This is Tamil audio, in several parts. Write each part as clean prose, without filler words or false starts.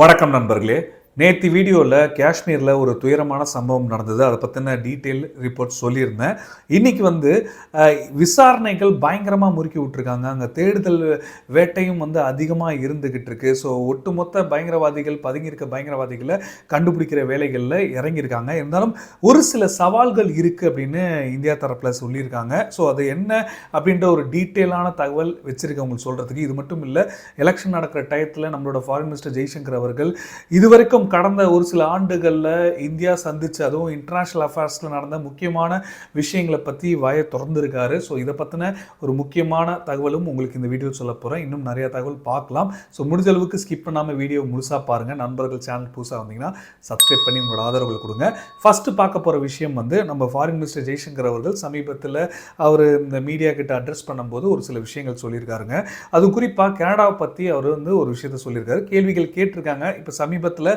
வணக்கம் நண்பர்களே. நேற்று வீடியோவில் காஷ்மீரில் ஒரு துயரமான சம்பவம் நடந்தது. அதை பற்றின டீட்டெயில் ரிப்போர்ட் சொல்லியிருந்தேன். இன்றைக்கி விசாரணைகள் பயங்கரமாக முறுக்கி விட்டுருக்காங்க. அங்கே தேடுதல் வேட்டையும் அதிகமாக இருந்துக்கிட்டு இருக்கு. ஸோ ஒட்டுமொத்த பயங்கரவாதிகள், பதுங்கியிருக்க பயங்கரவாதிகளை கண்டுபிடிக்கிற வேலைகளில் இறங்கியிருக்காங்க. இருந்தாலும் ஒரு சில சவால்கள் இருக்குது அப்படின்னு இந்தியா தரப்பில் சொல்லியிருக்காங்க. ஸோ அது என்ன அப்படின்ற ஒரு டீட்டெயிலான தகவல் வச்சுருக்கேன் உங்களுக்கு சொல்கிறதுக்கு. இது மட்டும் இல்லை, எலெக்ஷன் நடக்கிற டயத்தில் நம்மளோட ஃபாரின் மினிஸ்டர் ஜெய்சங்கர் அவர்கள் இதுவரைக்கும் கடந்த ஒரு சில ஆண்டுகளில் இந்தியா சந்திச்சு, அதுவும் இன்டர்நேஷனல் அஃபேர்ஸில் நடந்த முக்கியமான விஷயங்களை பற்றி வாயை திறந்துருக்காரு. ஸோ இதை பற்றின ஒரு முக்கியமான தகவலும் உங்களுக்கு இந்த வீடியோ சொல்ல போகிறேன். இன்னும் நிறைய தகவல் பார்க்கலாம். ஸோ முடிஞ்ச அளவுக்கு ஸ்கிப் பண்ணாமல் வீடியோ முழுசாக பாருங்கள். நண்பர்கள் சேனல் புதுசாக வந்தீங்கன்னா சப்ஸ்கிரைப் பண்ணி உங்களோட ஆதரவுகள் கொடுங்க. ஃபஸ்ட்டு பார்க்க போகிற விஷயம் நம்ம ஃபாரின் மினிஸ்டர் ஜெய்சங்கர் அவர்கள் சமீபத்தில் அவர் இந்த மீடியா கிட்ட அட்ரஸ் பண்ணும்போது ஒரு சில விஷயங்கள் சொல்லியிருக்காருங்க. அது குறிப்பாக கனடாவை பற்றி அவர் ஒரு விஷயத்தை சொல்லியிருக்காரு. கேள்விகள் கேட்டிருக்காங்க. இப்போ சமீபத்தில்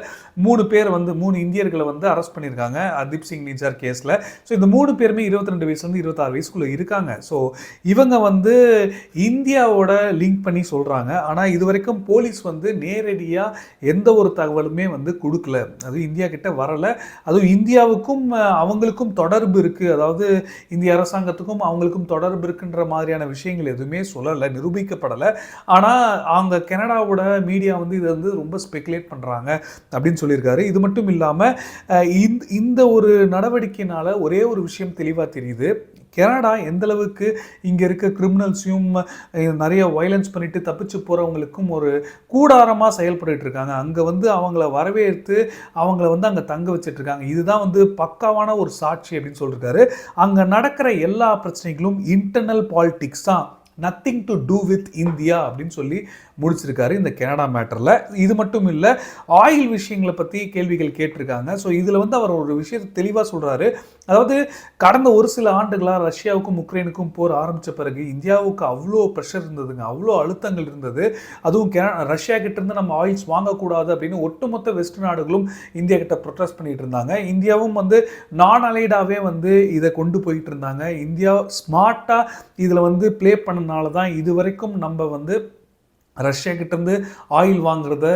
3 பேர் 3 இந்தியர்களை அரெஸ்ட் பண்ணியிருக்காங்க ஹர்தீப் சிங் நிஜார் கேஸில். ஸோ இந்த 3 பேருமே 22 வயசுலேருந்து 26 வயசுக்குள்ளே இருக்காங்க. ஸோ இவங்க இந்தியாவோட லிங்க் பண்ணி சொல்கிறாங்க. ஆனால் இது வரைக்கும் போலீஸ் நேரடியாக எந்த ஒரு தகவலுமே கொடுக்கல. அதுவும் இந்தியா கிட்ட வரலை. அதுவும் இந்தியாவுக்கும் அவங்களுக்கும் தொடர்பு இருக்குது, அதாவது இந்திய அரசாங்கத்துக்கும் அவங்களுக்கும் தொடர்பு இருக்குன்ற மாதிரியான விஷயங்கள் எதுவுமே சொல்லலை, நிரூபிக்கப்படலை. ஆனால் அவங்க கனடாவோட மீடியா இதை ரொம்ப ஸ்பெகுலேட் பண்ணுறாங்க அப்படின்னு சொல்லியிருக்காரு. இது மட்டும் இல்லாமல் இந்த ஒரு நடவடிக்கையினால ஒரே ஒரு விஷயம் தெளிவாக தெரியுது. கனடா எந்த அளவுக்கு இங்கே இருக்க கிரிமினல்ஸையும் நிறைய வயலன்ஸ் பண்ணிட்டு தப்பிச்சு போகிறவங்களுக்கும் ஒரு கூடாரமாக செயல்பட்டு இருக்காங்க. அங்கே அவங்கள வரவேற்று அவங்கள அங்கே தங்க வச்சுட்டு இருக்காங்க. இதுதான் பக்காவான ஒரு சாட்சி அப்படின்னு சொல்லியிருக்காரு. அங்கே நடக்கிற எல்லா பிரச்சனைகளும் இன்டர்னல் பாலிடிக்ஸ் தான், nothing to do with India அப்படின்னு சொல்லி முடிச்சிருக்காரு இந்த கனடா மேட்டரில். இது மட்டும் இல்லை, ஆயில் விஷயங்களை பற்றி கேள்விகள் கேட்டிருக்காங்க. ஸோ இதில் அவர் ஒரு விஷயத்தை தெளிவாக சொல்கிறாரு. அதாவது கடந்த ஒரு சில ஆண்டுகளாக ரஷ்யாவுக்கும் உக்ரைனுக்கும் போர் ஆரம்பித்த பிறகு இந்தியாவுக்கு அவ்வளோ ப்ரெஷர் இருந்ததுங்க, அவ்வளோ அழுத்தங்கள் இருந்தது. அதுவும் ரஷ்யா கிட்டேருந்து நம்ம ஆயில்ஸ் வாங்கக்கூடாது அப்படின்னு ஒட்டுமொத்த வெஸ்ட் நாடுகளும் இந்தியா கிட்ட ப்ரொட்டஸ்ட் பண்ணிட்டு இருந்தாங்க. இந்தியாவும் நான் அலைடாகவே இதை கொண்டு போயிட்டு இருந்தாங்க. இந்தியா ஸ்மார்ட்டாக இதில் ப்ளே பண்ணனால தான் இது வரைக்கும் நம்ம ரஷ்யா கிட்டேருந்து ஆயில் வாங்குறத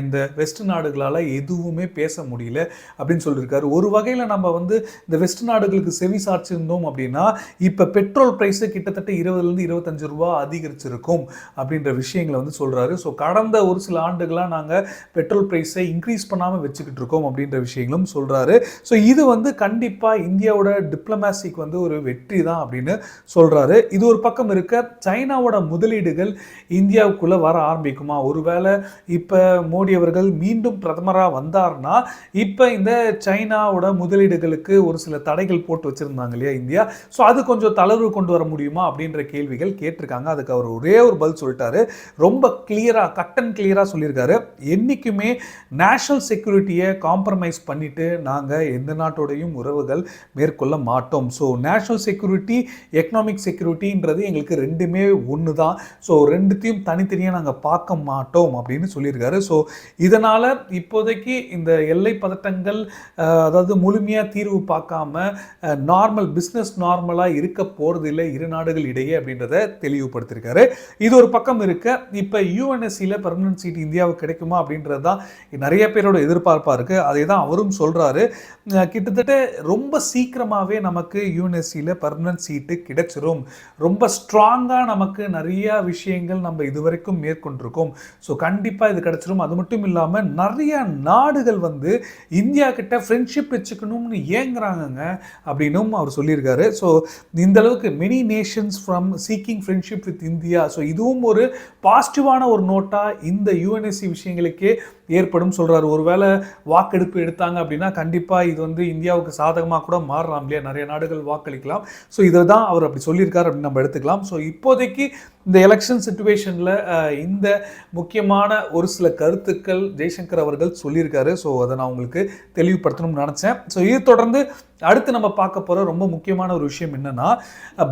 இந்த வெஸ்ட் நாடுகளால் எதுவுமே பேச முடியல அப்படின்னு சொல்லியிருக்காரு. ஒரு வகையில் நம்ம இந்த வெஸ்ட் நாடுகளுக்கு செவி சாய்ச்சிருந்தோம் அப்படின்னா இப்போ பெட்ரோல் ப்ரைஸு கிட்டத்தட்ட 20லேருந்து 25 ரூபா அதிகரிச்சிருக்கும் அப்படின்ற விஷயங்களை சொல்கிறாரு. ஸோ கடந்த ஒரு சில ஆண்டுகளாக நாங்கள் பெட்ரோல் ப்ரைஸை இன்க்ரீஸ் பண்ணாமல் வச்சுக்கிட்டு இருக்கோம் அப்படின்ற விஷயங்களும் சொல்கிறாரு. ஸோ இது கண்டிப்பாக இந்தியாவோட டிப்ளமேசிக்கு ஒரு வெற்றி தான் அப்படின்னு சொல்கிறாரு. இது ஒரு பக்கம் இருக்க, சைனாவோட முதலீடுகள் இந்தியாவுக்குள்ளே வர ஆரம்பிக்குமா? ஒருவேளை இப்போ மோடி அவர்கள் மீண்டும் பிரதமராக வந்தார்னா இப்போ இந்த சைனாவோட முதலீடுகளுக்கு ஒரு சில தடைகள் போட்டு வச்சிருந்தாங்க இல்லையா இந்தியா, ஸோ அது கொஞ்சம் தளர்வு கொண்டு வர முடியுமா அப்படின்ற கேள்விகள் கேட்டிருக்காங்க. அதுக்கு அவர் ஒரே ஒரு பதில் சொல்லிட்டாரு. ரொம்ப கிளியராக, கட் அண்ட் கிளியராக சொல்லியிருக்காரு. என்றைக்குமே நேஷனல் செக்யூரிட்டியை காம்ப்ரமைஸ் பண்ணிட்டு நாங்கள் எந்த நாட்டோடையும் உறவுகள் மேற்கொள்ள மாட்டோம். ஸோ நேஷனல் செக்யூரிட்டி, எக்கனாமிக் செக்யூரிட்டின்றது எங்களுக்கு ரெண்டுமே ஒன்று தான். ஸோ ரெண்டுத்தையும் தனித்தனியாக நாங்கள் பார்க்க மாட்டோம் அப்படின்னு சொல்லியிருக்காரு. ஸோ இதனால் இப்போதைக்கு இந்த எல்லை பதட்டங்கள் அதாவது முழுமையாக தீர்வு பார்க்காம நார்மல் பிஸ்னஸ் நார்மலாக இருக்க போகிறது இல்லை இரு நாடுகள் இடையே அப்படின்றத தெளிவுபடுத்தியிருக்காரு. இது ஒரு பக்கம் இருக்க, இப்போ யூஎன்எஸ்சியில் பெர்மனன்ட் சீட் இந்தியாவுக்கு கிடைக்குமா அப்படின்றது தான் நிறைய பேரோட எதிர்பார்ப்பாக இருக்குது. அதை தான் அவரும் சொல்கிறாரு. கிட்டத்தட்ட ரொம்ப சீக்கிரமாகவே நமக்கு யூஎன்எஸ்சியில் பெர்மனன்ட் சீட்டு கிடைச்சிரும். ரொம்ப ஸ்ட்ராங்காக நமக்கு நிறைய விஷயங்கள் நம்ம இதுவரைக்கும் மேற்கொண்டிருக்கோம். ஸோ கண்டிப்பாக இது கிடைச்சிரும். அது மட்டும் இல்லாமல் நிறைய நாடுகள் இந்தியா கிட்ட ஃப்ரெண்ட்ஷிப் வச்சுக்கணும்னு ஏங்குறாங்கங்க அப்படின்னும் அவர் சொல்லியிருக்காரு. ஸோ இந்த அளவுக்கு many Nations from seeking friendship with India. So இதுவும் ஒரு பாசிட்டிவான ஒரு நோட்டாக இந்த யூஎன்எஸ்சி விஷயங்களுக்கே ஏற்படும் சொல்கிறாரு. ஒருவேளை வாக்கெடுப்பு எடுத்தாங்க அப்படின்னா கண்டிப்பாக இது இந்தியாவுக்கு சாதகமாக கூட மாறலாம் இல்லையா, நிறைய நாடுகள் வாக்களிக்கலாம். ஸோ இதை தான் அவர் அப்படி சொல்லியிருக்காரு அப்படின்னு நம்ம எடுத்துக்கலாம். ஸோ இப்போதைக்கு இந்த எலெக்ஷன் சிச்சுவேஷனில் இந்த முக்கியமான ஒரு சில கருத்துக்கள் ஜெய்சங்கர் அவர்கள் சொல்லியிருக்காரு. ஸோ அதை நான் உங்களுக்கு தெளிவுபடுத்தணும்னு நினச்சேன். ஸோ இது தொடர்ந்து அடுத்து நம்ம பார்க்க போகிற ரொம்ப முக்கியமான ஒரு விஷயம் என்னென்னா,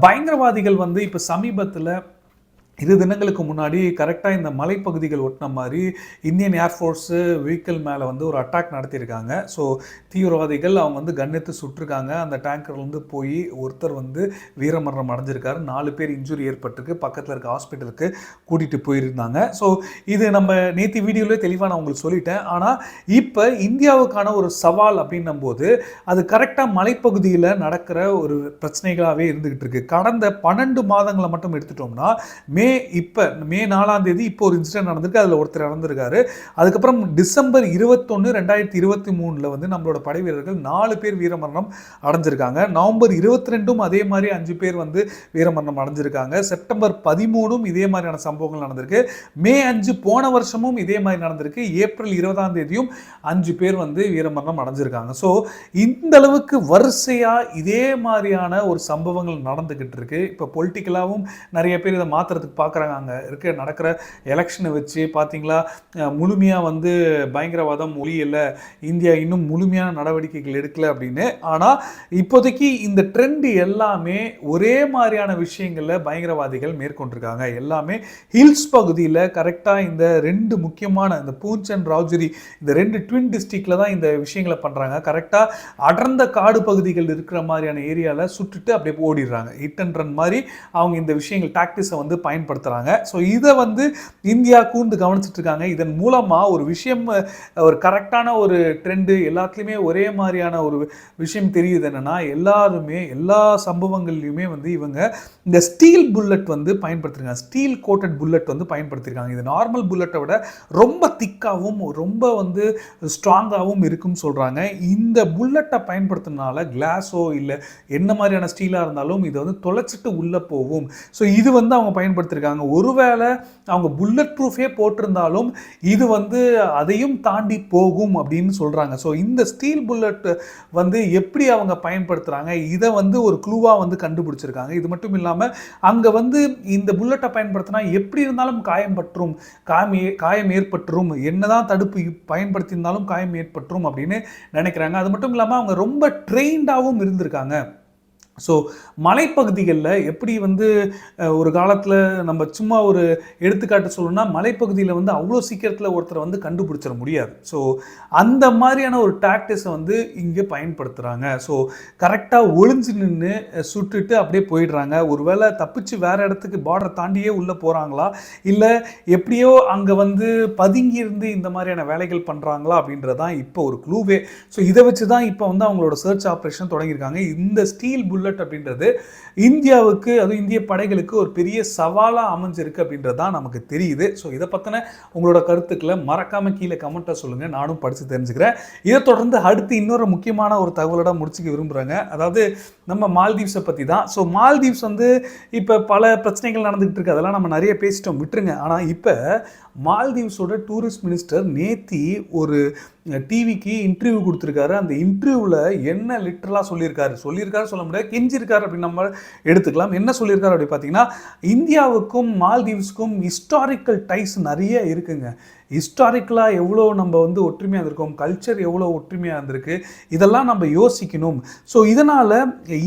பயங்கரவாதிகள் இப்போ சமீபத்தில் தினங்களுக்கு முன்னாடி கரெக்டாக இந்த மலைப்பகுதிகள் ஒட்டின மாதிரி இந்தியன் ஏர்ஃபோர்ஸு வெஹிக்கிள் மேலே வந்து ஒரு அட்டாக் நடத்தியிருக்காங்க. ஸோ தீவிரவாதிகள் அவங்க வந்து கன்னெடுத்து சுட்டிருக்காங்க. அந்த டேங்கர்லேருந்து போய் ஒருத்தர் வந்து வீரமரணம் அடைஞ்சிருக்காரு. 4 பேர் இன்ஜுரி ஏற்பட்டிருக்கு. பக்கத்தில் இருக்க ஹாஸ்பிட்டலுக்கு கூட்டிகிட்டு போயிருந்தாங்க. ஸோ இது நம்ம நேற்று வீடியோவிலே தெளிவாக நான் உங்களுக்கு சொல்லிட்டேன். ஆனால் இப்போ இந்தியாவுக்கான ஒரு சவால் அப்படின்னும் போது அது கரெக்டாக மலைப்பகுதியில் நடக்கிற ஒரு பிரச்சனைகளாகவே இருந்துகிட்டு இருக்கு. கடந்த 12 மாதங்களை மட்டும் எடுத்துட்டோம்னா மே 4ஆம் தேதி இப்போ ஒரு இன்சிடென்ட் நடந்திருக்கு. அதில் ஒருத்தர் இறந்திருக்காரு. அதுக்கப்புறம் டிசம்பர் 21, 2023 வந்து நம்மளோட படை வீரர்கள் 4 பேர் வீரமரணம் அடைஞ்சிருக்காங்க. நவம்பர் 22 அதே மாதிரி 5 பேர் வந்து வீரமரணம் அடைஞ்சிருக்காங்க. செப்டம்பர் 13 இதே மாதிரியான சம்பவங்கள் நடந்திருக்கு. மே 5 போன வருஷமும் இதே மாதிரி நடந்திருக்கு. ஏப்ரல் 20ஆம் தேதியும் 5 பேர் வந்து வீரமரணம் அடைஞ்சிருக்காங்க. ஸோ இந்த அளவுக்கு வரிசையாக இதே மாதிரியான ஒரு சம்பவங்கள் நடந்துகிட்டு இருக்கு. இப்போ பொலிட்டிக்கலாகவும் நிறைய பேர் இதை மாற்றுறதுக்கு பார்க்குறாங்க. அங்கே நடக்கிற எலெக்ஷனை வச்சு பார்த்தீங்களா, முழுமையாக வந்து பயங்கரவாதம் ஒழியலை, இந்தியா இன்னும் முழுமையான நடவடிக்கைகள் எடுக்கலை அப்படின்னு. ஆனால் இப்போதைக்கு இந்த ட்ரெண்டு எல்லாமே ஒரே மாதிரியான விஷயங்களில் பயங்கரவாதிகள் மேற்கொண்டிருக்காங்க. எல்லாமே ஹில்ஸ் பகுதியில் கரெக்டாக இந்த 2 முக்கியமான இந்த பூஞ்ச் அண்ட் ராஜ்கிரி இந்த 2 ட்வின் டிஸ்ட்ரிக்டில் தான் இந்த விஷயங்களை பண்ணுறாங்க. கரெக்டாக அடர்ந்த காடு பகுதிகள் இருக்கிற மாதிரியான ஏரியாவில் சுட்டுட்டு அப்படியே ஓடிடுறாங்க. ஹிட் அண்ட் ரன் மாதிரி அவங்க இந்த விஷயங்கள் டாக்டிக்ஸை வந்து பயன்படுத்துகிறாங்க. ஸோ இதை வந்து இந்தியா கூர்ந்து கவனிச்சுட்டு இருக்காங்க. இதன் மூலமாக ஒரு விஷயம், ஒரு கரெக்டான ஒரு ட்ரெண்டு எல்லாத்துலேயுமே ஒரே மாதிரியான ஒரு விஷயம் தெரியுது. என்னென்னா எல்லாருமே எல்லா சம்பவங்கள்லையுமே வந்து இவங்க இந்த ஸ்டீல் புல்லட் வந்து பயன்படுத்திருக்காங்க. ஸ்டீல் கோட்டட் புல்லட் வந்து பயன்படுத்தியிருக்காங்க. இது நார்மல் புல்லட்டை விட ரொம்ப திக்காகவும் ரொம்ப வந்து ஸ்ட்ராங்காகவும் இருக்குன்னு சொல்கிறாங்க. இந்த புல்லட்டை பயன்படுத்தினால கிளாஸோ இல்லை என்ன மாதிரியான ஸ்டீலாக இருந்தாலும் இதை வந்து தொலைச்சிட்டு உள்ளே போகும். ஸோ இது வந்து அவங்க பயன்படுத்தியிருக்காங்க. ஒருவேளை அவங்க புல்லட் ப்ரூஃபே போட்டிருந்தாலும் இது வந்து அதையும் தாண்டி போகும் அப்படின்னு சொல்கிறாங்க. ஸோ இந்த ஸ்டீல் புல்லட் வந்து எப்படி அவங்க பயன்படுத்துகிறாங்க, இதை வந்து ஒரு க்ளூவாக வந்து கண்டுபிடிச்சிருக்காங்க. இது மட்டும் இல்லாமல் அங்கே வந்து இந்த புல்லட்டை பயன்படுத்தினா எப்படி இருந்தாலும் காயம் ஏற்பட்டுரும், என்னதான் தடுப்பு பயன்படுத்தியிருந்தாலும் காயம் ஏற்பட்டுரும் அப்படின்னு நினைக்கிறாங்க. அது மட்டும் இல்லாமல் அவங்க ரொம்ப ட்ரெயின்டாகவும் இருந்திருக்காங்க. ஸோ மலைப்பகுதிகளில் எப்படி வந்து ஒரு காலத்தில் நம்ம சும்மா ஒரு எடுத்துக்காட்டு சொல்லணும்னா மலைப்பகுதியில் வந்து அவ்வளோ சீக்கிரத்தில் ஒருத்தரை வந்து கண்டுபிடிச்சிட முடியாது. ஸோ அந்த மாதிரியான ஒரு டாக்டிஸை வந்து இங்கே பயன்படுத்துகிறாங்க. ஸோ கரெக்டாக ஒளிஞ்சு நின்று சுட்டுட்டு அப்படியே போயிடுறாங்க. ஒருவேளை தப்பிச்சு வேறு இடத்துக்கு பார்டரை தாண்டியே உள்ளே போகிறாங்களா, இல்லை எப்படியோ அங்கே வந்து பதுங்கி இருந்து இந்த மாதிரியான வேலைகள் பண்ணுறாங்களா அப்படின்றதான் இப்போ ஒரு க்ளூவே. ஸோ இதை வச்சு தான் இப்போ வந்து அவங்களோட சர்ச் ஆப்ரேஷன் தொடங்கியிருக்காங்க. இந்த ஸ்டீல் புல்லட் அப்படின்றது இந்தியாவுக்கு, அதுவும் இந்திய படைகளுக்கு ஒரு பெரிய சவாலாக அமைஞ்சிருக்கு அப்படின்றது தான் நமக்கு தெரியுது. ஸோ இதை பற்றின உங்களோட கருத்துக்களை மறக்காமல் கீழே கமெண்ட்டாக சொல்லுங்கள், நானும் படித்து தெரிஞ்சுக்கிறேன். இதை தொடர்ந்து அடுத்து இன்னொரு முக்கியமான ஒரு தகவலோட முடிச்சுக்க விரும்புகிறாங்க. அதாவது நம்ம மால்தீவ்ஸை பற்றி தான். ஸோ மால்தீவ்ஸ் வந்து இப்போ பல பிரச்சனைகள் நடந்துகிட்டு இருக்கு, அதெல்லாம் நம்ம நிறைய பேசிட்டோம், விட்டுருங்க. ஆனால் இப்போ மால்தீவ்ஸோட டூரிஸ்ட் மினிஸ்டர் நேத்தி ஒரு டிவிக்கு இன்டர்வியூ கொடுத்துருக்காரு. அந்த இன்டர்வியூவில் என்ன லிட்டரலாக சொல்லியிருக்காரு சொல்ல முடியாது, கெஞ்சிருக்காரு அப்படின்னு நம்ம எடுத்துக்கலாம். என்ன சொல்லியிருக்காரு அப்படி பார்த்தீங்கன்னா, இந்தியாவுக்கும் மால்தீவ்ஸுக்கும் ஹிஸ்டாரிக்கல் டைஸ் நிறைய இருக்குங்க. ஹிஸ்டாரிக்கலாக எவ்வளோ நம்ம வந்து ஒற்றுமையாக இருந்திருக்கோம், கல்ச்சர் எவ்வளோ ஒற்றுமையாக இருந்திருக்கு, இதெல்லாம் நம்ம யோசிக்கணும். ஸோ இதனால்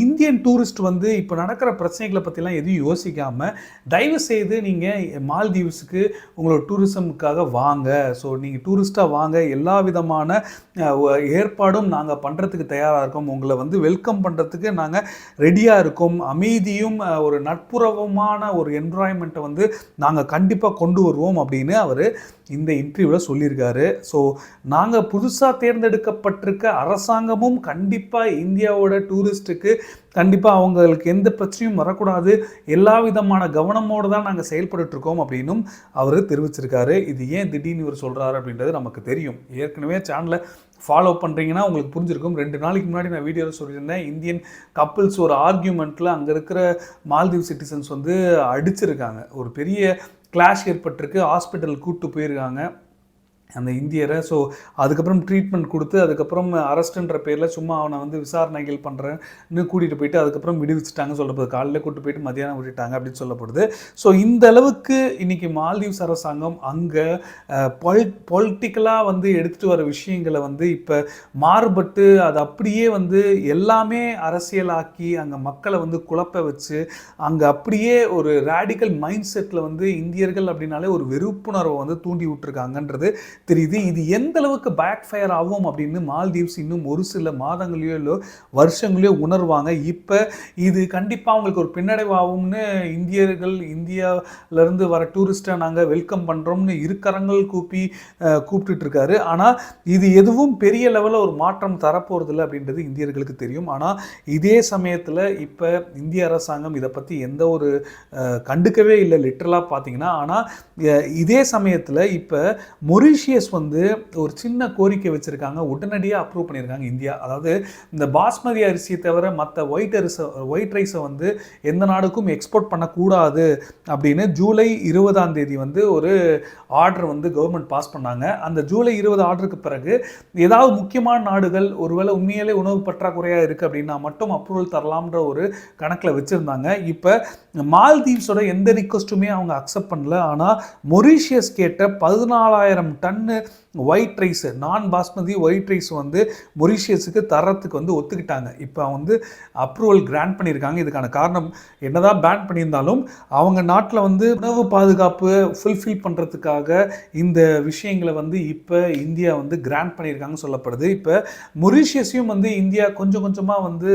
இந்தியன் டூரிஸ்ட் வந்து இப்போ நடக்கிற பிரச்சனைகளை பற்றிலாம் எதுவும் யோசிக்காமல் தயவு செய்து நீங்கள் மால்தீவ்ஸுக்கு உங்களோட டூரிசமுக்காக வாங்க. ஸோ நீங்கள் டூரிஸ்ட்டாக வாங்க, எல்லா விதமான ஏற்பாடும் நாங்கள் பண்ணுறதுக்கு தயாராக இருக்கோம், உங்களை வந்து வெல்கம் பண்ணுறதுக்கு நாங்கள் ரெடியாக இருக்கோம், அமைதியும் ஒரு நட்புறவுமான ஒரு என்வரான்மெண்ட்டை வந்து நாங்கள் கண்டிப்பாக கொண்டு வருவோம் அப்படின்னு அவர் இந்த இன்டர்வியூவில் சொல்லியிருக்காரு. ஸோ நாங்கள் புதுசாக தேர்ந்தெடுக்கப்பட்டிருக்க அரசாங்கமும் கண்டிப்பாக இந்தியாவோட டூரிஸ்ட்டுக்கு கண்டிப்பாக அவங்களுக்கு எந்த பிரச்சனையும் வரக்கூடாது, எல்லா விதமான கவனமோடு தான் நாங்கள் செயல்பட்டுருக்கோம் அப்படின்னும் அவர் தெரிவிச்சிருக்காரு. இது ஏன் திடீர்னு இவர் சொல்கிறாரு அப்படின்றது நமக்கு தெரியும். ஏற்கனவே சேனலை ஃபாலோ பண்ணுறீங்கன்னா உங்களுக்கு புரிஞ்சிருக்கும். 2 நாளைக்கு முன்னாடி நான் வீடியோவில் சொல்லியிருந்தேன், இந்தியன் கப்புள்ஸ் ஒரு ஆர்கியூமெண்ட்டில் அங்கே இருக்கிற மால்தீவ் சிட்டிசன்ஸ் வந்து அடிச்சிருக்காங்க, ஒரு பெரிய கிளாஷ் ஏற்பட்டிருக்கு, ஹாஸ்பிட்டல் கூப்பிட்டு போயிருக்காங்க. அந்த இந்தியரை. ஸோ அதுக்கப்புறம் ட்ரீட்மெண்ட் கொடுத்து அதுக்கப்புறம் அரெஸ்ட்டுன்ற பேரில் சும்மா அவனை வந்து விசாரணைகள் பண்ணுறேன்னு கூட்டிகிட்டு போயிட்டு அதுக்கப்புறம் விடுவிச்சிட்டாங்க சொல்லப்படுது. காலையில் கூட்டு போயிட்டு மத்தியானம் விட்டுட்டாங்க அப்படின்னு சொல்லப்படுது. ஸோ இந்த அளவுக்கு இன்றைக்கி மால்தீவ்ஸ் அரசாங்கம் அங்கே பொலிட்டிக்கலாக வந்து எடுத்துகிட்டு வர விஷயங்களை வந்து இப்போ மாறுபட்டு அது அப்படியே வந்து எல்லாமே அரசியலாக்கி அங்கே மக்களை வந்து குழப்ப வச்சு அங்கே அப்படியே ஒரு ரேடிக்கல் மைண்ட் செட்டில் வந்து இந்தியர்கள் அப்படின்னாலே ஒரு வெறுப்புணர்வை வந்து தூண்டி விட்டுருக்காங்கன்றது தெரியுது. இது எந்த அளவுக்கு பேக் ஃபயர் ஆகும் அப்படின்னு மால்தீவ்ஸ் இன்னும் ஒரு சில மாதங்களையோ இல்லை வருஷங்களையோ உணர்வாங்க. இப்போ இது கண்டிப்பாக அவங்களுக்கு ஒரு பின்னடைவாகும்னு இந்தியர்கள் இந்தியாவிலேருந்து வர டூரிஸ்ட்டை நாங்கள் வெல்கம் பண்ணுறோம்னு இருக்கரங்கள் கூப்பிட்டு இருக்காரு. ஆனால் இது எதுவும் பெரிய லெவலில் ஒரு மாற்றம் தரப்போறதில்லை அப்படின்றது இந்தியர்களுக்கு தெரியும். ஆனால் இதே சமயத்தில் இப்போ இந்திய அரசாங்கம் இதை பற்றி எந்த ஒரு கண்டுக்கவே இல்லை லிட்டரலாக பார்த்தீங்கன்னா. ஆனால் இதே சமயத்தில் இப்போ மொரிஷியஸ் வந்து ஒரு சின்ன கோரிக்கை வச்சிருக்காங்க, உடனடியாக அப்ரூவ் பண்ணியிருக்காங்க இந்தியா. அதாவது இந்த பாஸ்மதி அரிசியை தவிர மற்ற ஒயிட் ரைஸை வந்து எந்த நாடுக்கும் எக்ஸ்போர்ட் பண்ணக்கூடாது அப்படின்னு ஜூலை 20 வந்து ஒரு ஆர்டர் வந்து கவர்மெண்ட் பாஸ் பண்ணாங்க. அந்த ஜூலை 20 ஆர்டருக்கு பிறகு ஏதாவது முக்கியமான நாடுகள் ஒருவேளை உண்மையிலே உணவு பற்றாக்குறையாக இருக்குது அப்படின்னா மட்டும் அப்ரூவல் தரலாம்ன்ற ஒரு கணக்கில் வச்சுருந்தாங்க. இப்போ மால்தீவ்ஸோட எந்த ரிக்வஸ்ட்டுமே அவங்க அக்செப்ட் பண்ணல. ஆனால் மொரிஷியஸ் கேட்ட 14,000 டன்னு ஒயிட் ரைஸ், நான் பாஸ்மதி ஒயிட் ரைஸ் வந்து மொரிஷியஸுக்கு தரத்துக்கு வந்து ஒத்துக்கிட்டாங்க. இப்போ வந்து அப்ரூவல் கிராண்ட் பண்ணியிருக்காங்க. இதுக்கான காரணம் என்னதான் பேன் பண்ணியிருந்தாலும் அவங்க நாட்டில் வந்து உணவு பாதுகாப்பு ஃபுல்ஃபில் பண்ணுறதுக்காக இந்த விஷயங்களை வந்து இப்போ இந்தியா வந்து கிராண்ட் பண்ணியிருக்காங்கன்னு சொல்லப்படுது. இப்போ மொரிஷியஸையும் வந்து இந்தியா கொஞ்சம் கொஞ்சமாக வந்து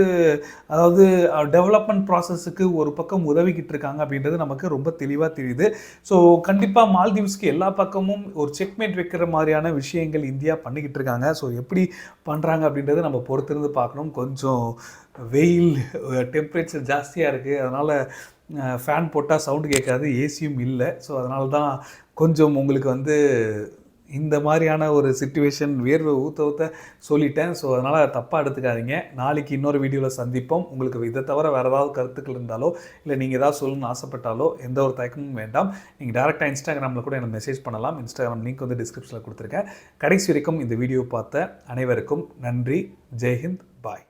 அதாவது டெவலப்மெண்ட் ப்ராசஸுக்கு ஒரு பக்கம் உதவிக்கிட்டு இருக்காங்க அப்படின்றது நமக்கு ரொம்ப தெளிவாக தெரியுது. ஸோ கண்டிப்பாக மால்தீவ்ஸ்க்கு எல்லா பக்கமும் ஒரு செக்மேட் வைக்கிற மாதிரியான விஷயங்கள் இந்தியா பண்ணிக்கிட்டு இருக்காங்க. ஸோ எப்படி பண்ணுறாங்க அப்படின்றத நம்ம பொறுத்திருந்து பார்க்கணும். கொஞ்சம் வெயில் டெம்பரேச்சர் ஜாஸ்தியாக இருக்குது, அதனால் ஃபேன் போட்டால் சவுண்டு கேட்காது, ஏசியும் இல்லை. ஸோ அதனால தான் கொஞ்சம் உங்களுக்கு வந்து இந்த மாதிரியான ஒரு சிச்சுவேஷன் வேர்வை ஊற்ற சொல்லிட்டேன். ஸோ அதனால் தப்பாக எடுத்துக்காதீங்க. நாளைக்கு இன்னொரு வீடியோவில் சந்திப்போம். உங்களுக்கு இதை தவிர வேறு ஏதாவது கருத்துக்கள் இருந்தாலோ இல்லை நீங்கள் ஏதாவது சொல்லணும்னு ஆசைப்பட்டாலோ எந்த ஒரு தயக்கமும் வேண்டாம். நீங்கள் டேரெக்டாக இன்ஸ்டாகிராமில் கூட எனக்கு மெசேஜ் பண்ணலாம். இன்ஸ்டாகிராம் லிங்க் வந்து டிஸ்கிரிப்ஷனில் கொடுத்துருக்கேன். கடைசி வரைக்கும் இந்த வீடியோ பார்த்த அனைவருக்கும் நன்றி. ஜெய்ஹிந்த். பாய்.